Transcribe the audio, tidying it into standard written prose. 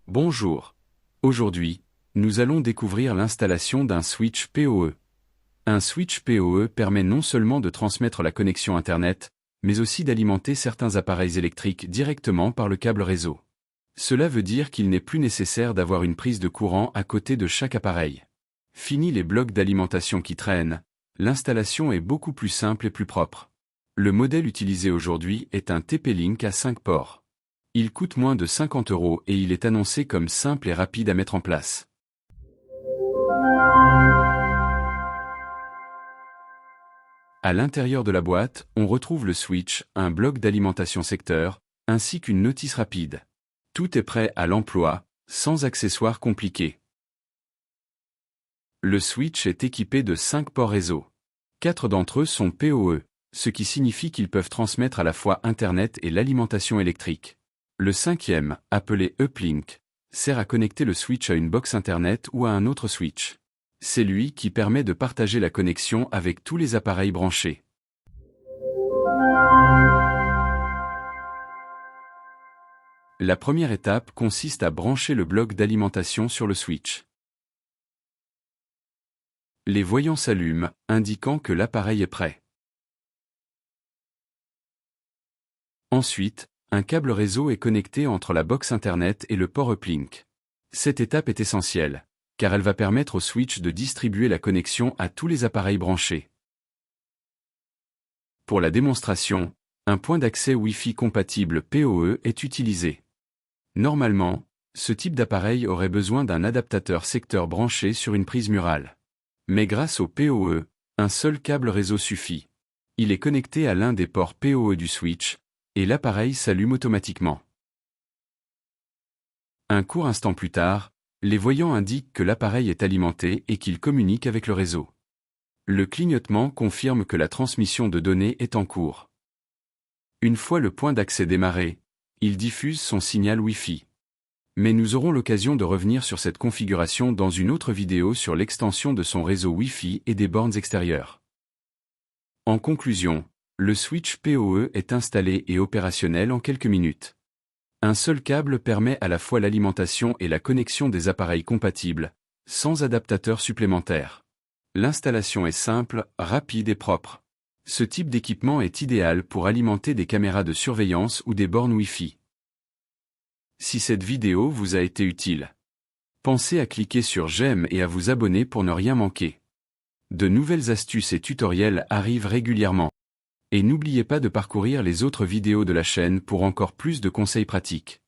Bonjour. Aujourd'hui, nous allons découvrir l'installation d'un switch PoE. Un switch PoE permet non seulement de transmettre la connexion Internet, mais aussi d'alimenter certains appareils électriques directement par le câble réseau. Cela veut dire qu'il n'est plus nécessaire d'avoir une prise de courant à côté de chaque appareil. Fini les blocs d'alimentation qui traînent, l'installation est beaucoup plus simple et plus propre. Le modèle utilisé aujourd'hui est un TP-Link à 5 ports. Il coûte moins de 50 € et il est annoncé comme simple et rapide à mettre en place. À l'intérieur de la boîte, on retrouve le switch, un bloc d'alimentation secteur, ainsi qu'une notice rapide. Tout est prêt à l'emploi, sans accessoires compliqués. Le switch est équipé de 5 ports réseau. 4 d'entre eux sont PoE, ce qui signifie qu'ils peuvent transmettre à la fois Internet et l'alimentation électrique. Le cinquième, appelé Uplink, sert à connecter le switch à une box Internet ou à un autre switch. C'est lui qui permet de partager la connexion avec tous les appareils branchés. La première étape consiste à brancher le bloc d'alimentation sur le switch. Les voyants s'allument, indiquant que l'appareil est prêt. Ensuite, un câble réseau est connecté entre la box Internet et le port Uplink. Cette étape est essentielle, car elle va permettre au switch de distribuer la connexion à tous les appareils branchés. Pour la démonstration, un point d'accès Wi-Fi compatible PoE est utilisé. Normalement, ce type d'appareil aurait besoin d'un adaptateur secteur branché sur une prise murale. Mais grâce au PoE, un seul câble réseau suffit. Il est connecté à l'un des ports PoE du switch, et l'appareil s'allume automatiquement. Un court instant plus tard, les voyants indiquent que l'appareil est alimenté et qu'il communique avec le réseau. Le clignotement confirme que la transmission de données est en cours. Une fois le point d'accès démarré, il diffuse son signal Wi-Fi. Mais nous aurons l'occasion de revenir sur cette configuration dans une autre vidéo sur l'extension de son réseau Wi-Fi et des bornes extérieures. En conclusion, le switch PoE est installé et opérationnel en quelques minutes. Un seul câble permet à la fois l'alimentation et la connexion des appareils compatibles, sans adaptateur supplémentaire. L'installation est simple, rapide et propre. Ce type d'équipement est idéal pour alimenter des caméras de surveillance ou des bornes Wi-Fi. Si cette vidéo vous a été utile, pensez à cliquer sur j'aime et à vous abonner pour ne rien manquer. De nouvelles astuces et tutoriels arrivent régulièrement. Et n'oubliez pas de parcourir les autres vidéos de la chaîne pour encore plus de conseils pratiques.